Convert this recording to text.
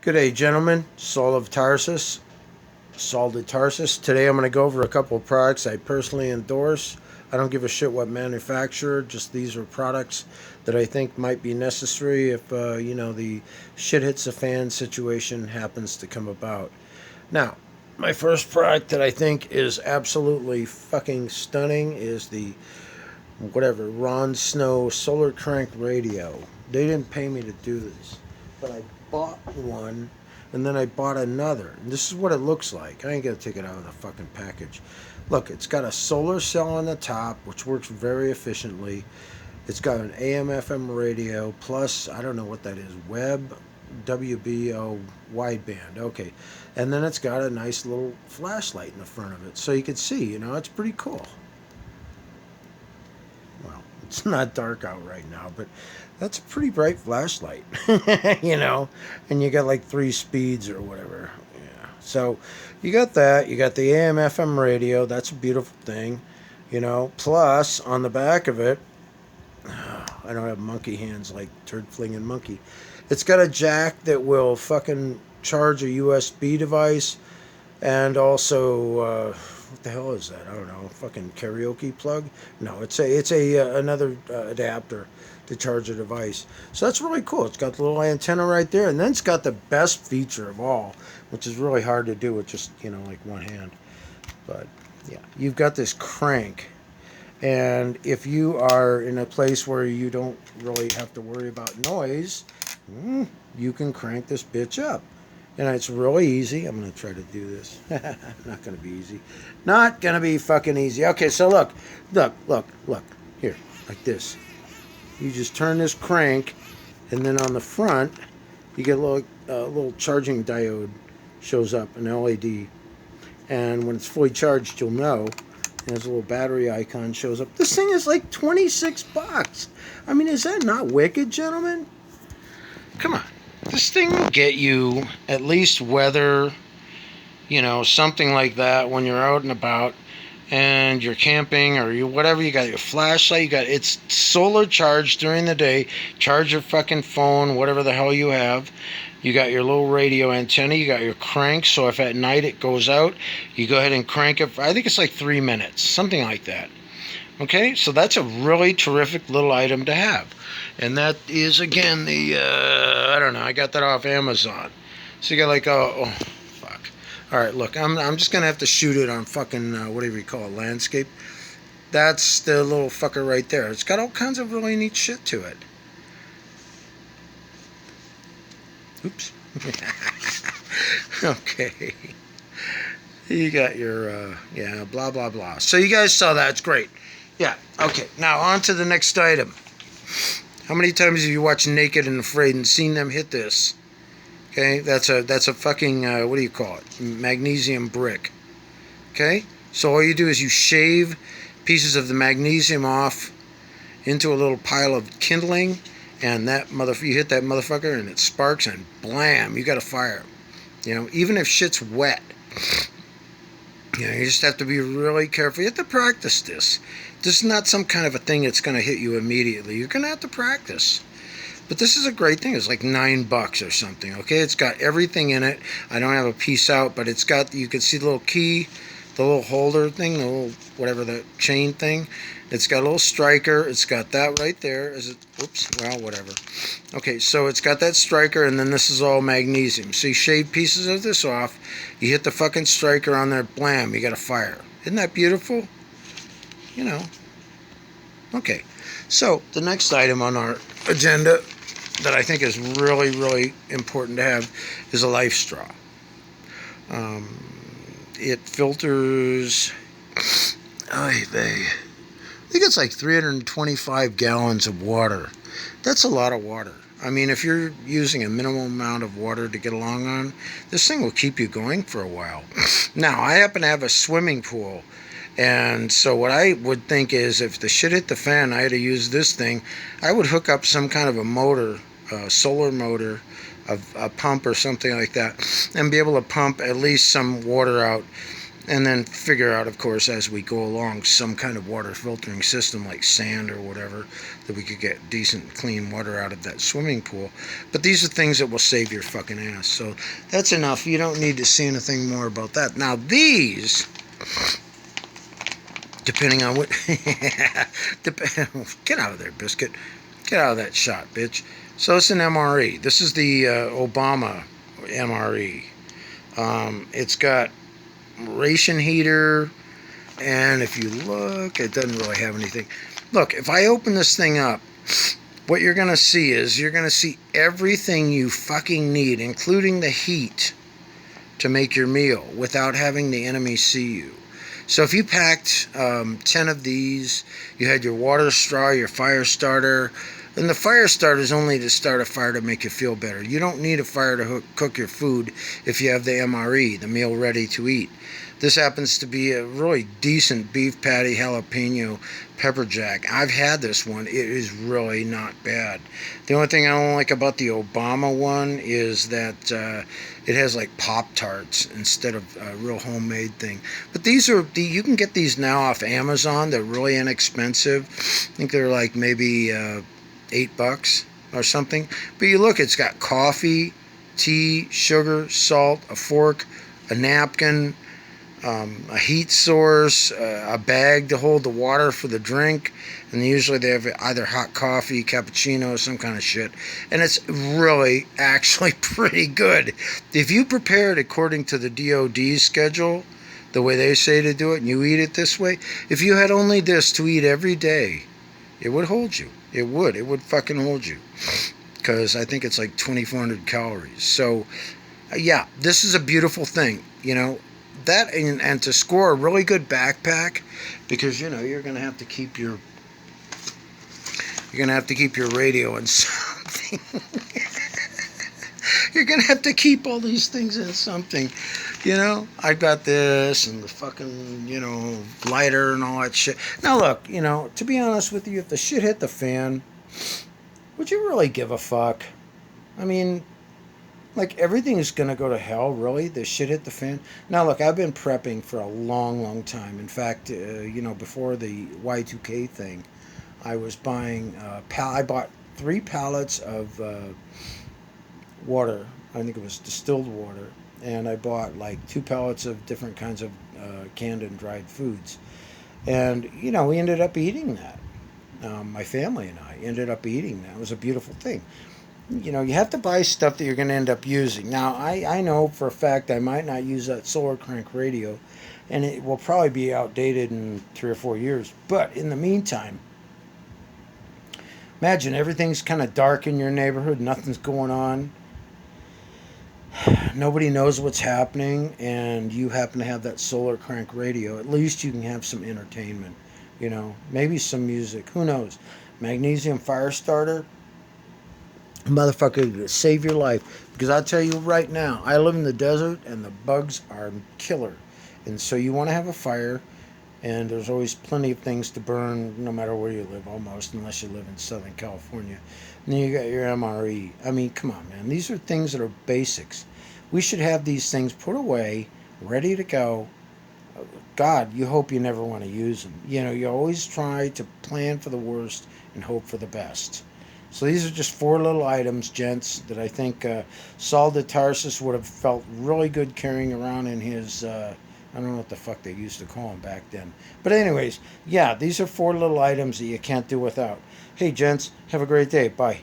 Good day, gentlemen. Saul of Tarsus. Today I'm going to go over a couple of products I personally endorse. I don't give a shit what manufacturer, just these are products that I think might be necessary if, the shit hits the fan situation happens to come about. Now, my first product that I think is absolutely fucking stunning is the Ron Snow Solar Crank Radio. They didn't pay me to do this, but I bought one and then I bought another. And this is what it looks like. I ain't gonna take it out of the fucking package. Look, it's got a solar cell on the top, which works very efficiently. It's got an AM FM radio plus, I don't know what that is, web, WBO, wideband. Okay. And then it's got a nice little flashlight in the front of it so you can see, it's pretty cool. Well, it's not dark out right now, but that's a pretty bright flashlight, and you got like 3 speeds or whatever. Yeah. So you got that. You got the AM FM radio. That's a beautiful thing, Plus, on the back of it, I don't have monkey hands like turd flinging monkey. It's got a jack that will fucking charge a USB device, and also what the hell is that? I don't know. Fucking karaoke plug? No, it's a another adapter to charge a device. So that's really cool. It's got the little antenna right there, and then it's got the best feature of all, which is really hard to do with just like one hand. But yeah, you've got this crank, and if you are in a place where you don't really have to worry about noise, you can crank this bitch up. And it's really easy. I'm going to try to do this. Not going to be easy. Not going to be fucking easy. Okay, so look. Here, like this. You just turn this crank, and then on the front, you get a little charging diode shows up, an LED. And when it's fully charged, you'll know. And there's a little battery icon shows up. This thing is like $26. I mean, is that not wicked, gentlemen? Come on. This thing will get you at least weather, something like that when you're out and about and you're camping or whatever. You got your flashlight, it's solar charged during the day. Charge your fucking phone, whatever the hell you have. You got your little radio antenna, you got your crank, so if at night it goes out, you go ahead and crank it. I think it's like 3 minutes, something like that. Okay, so that's a really terrific little item to have. And that is, again, the, I don't know, I got that off Amazon. So you got like, fuck. All right, look, I'm just going to have to shoot it on fucking, whatever you call it, landscape. That's the little fucker right there. It's got all kinds of really neat shit to it. Oops. Okay. You got your, blah, blah, blah. So you guys saw that. It's great. Yeah, okay. Now, on to the next item. How many times have you watched Naked and Afraid and seen them hit this? Okay, that's a fucking, what do you call it? Magnesium brick. Okay? So all you do is you shave pieces of the magnesium off into a little pile of kindling, and you hit that motherfucker and it sparks, and blam, you got a fire. Even if shit's wet. You just have to be really careful. You have to practice this. This is not some kind of a thing that's going to hit you immediately. You're going to have to practice. But this is a great thing. It's like $9 or something, okay? It's got everything in it. I don't have a piece out, but it's got, you can see the little key, the little holder thing, the little, whatever, the chain thing. It's got a little striker. It's got that right there. Whatever. Okay, so it's got that striker, and then this is all magnesium. So you shave pieces of this off. You hit the fucking striker on there, blam, you got a fire. Isn't that beautiful? Okay, so the next item on our agenda that I think is really, really important to have is a life straw. It filters, I think it's like 325 gallons of water. That's a lot of water. I mean, if you're using a minimal amount of water to get along on, this thing will keep you going for a while. Now, I happen to have a swimming pool, and so what I would think is if the shit hit the fan, I had to use this thing, I would hook up some kind of a motor, a solar motor, a pump or something like that, and be able to pump at least some water out And then figure out, of course, as we go along, some kind of water filtering system like sand or whatever, that we could get decent, clean water out of that swimming pool. But these are things that will save your fucking ass. So that's enough. You don't need to see anything more about that. Now, these, depending on what... Get out of there, Biscuit. Get out of that shot, bitch. So it's an MRE. This is the Obama MRE. It's got ration heater, and if you look, it doesn't really have anything. Look, if I open this thing up, what you're going to see is you're going to see everything you fucking need, including the heat to make your meal without having the enemy see you. So if you packed 10 of these, you had your water straw, your fire starter, and the fire starter is only to start a fire to make you feel better. You don't need a fire to cook your food if you have the MRE, the meal ready to eat. This happens to be a really decent beef patty jalapeno pepper jack. I've had this one. It is really not bad. The only thing I don't like about the Obama one is that it has like Pop-Tarts instead of a real homemade thing. But these are, you can get these now off Amazon. They're really inexpensive. I think they're like maybe $8 or something. But you look, it's got coffee, tea, sugar, salt, a fork, a napkin, a heat source, a bag to hold the water for the drink, and usually they have either hot coffee, cappuccino, some kind of shit, and it's really actually pretty good. If you prepare it according to the DOD schedule, the way they say to do it, and you eat it this way, if you had only this to eat every day, it would hold you. It would fucking hold you, because I think it's like 2,400 calories. So yeah, this is a beautiful thing, you know. That, and to score a really good backpack, because you know you're gonna have to keep your radio and something. You're gonna have to keep all these things in something, you know. I got this and the fucking, you know, lighter and all that shit. Now look, you know, to be honest with you, if the shit hit the fan, would you really give a fuck? I mean, like, everything's gonna go to hell, really? The shit hit the fan? Now, look, I've been prepping for a long, long time. In fact, you know, before the Y2K thing, I was buying, I bought 3 pallets of water. I think it was distilled water. And I bought, like, 2 pallets of different kinds of canned and dried foods. And, you know, we ended up eating that. My family and I ended up eating that. It was a beautiful thing. You know, you have to buy stuff that you're going to end up using. Now, I know for a fact I might not use that solar crank radio, and it will probably be outdated in 3 or 4 years. But in the meantime, imagine everything's kind of dark in your neighborhood, nothing's going on, nobody knows what's happening, and you happen to have that solar crank radio. At least you can have some entertainment, you know, maybe some music, who knows. Magnesium fire starter, motherfucker, save your life. Because I'll tell you right now, I live in the desert and the bugs are killer. And so you want to have a fire, and there's always plenty of things to burn no matter where you live, almost, unless you live in Southern California. And then you got your MRE. I mean, come on, man. These are things that are basics. We should have these things put away, ready to go. God, you hope you never want to use them. You know, you always try to plan for the worst and hope for the best. So these are just 4 little items, gents, that I think Saul de Tarsus would have felt really good carrying around in his, I don't know what the fuck they used to call him back then. But anyways, yeah, these are 4 little items that you can't do without. Hey, gents, have a great day. Bye.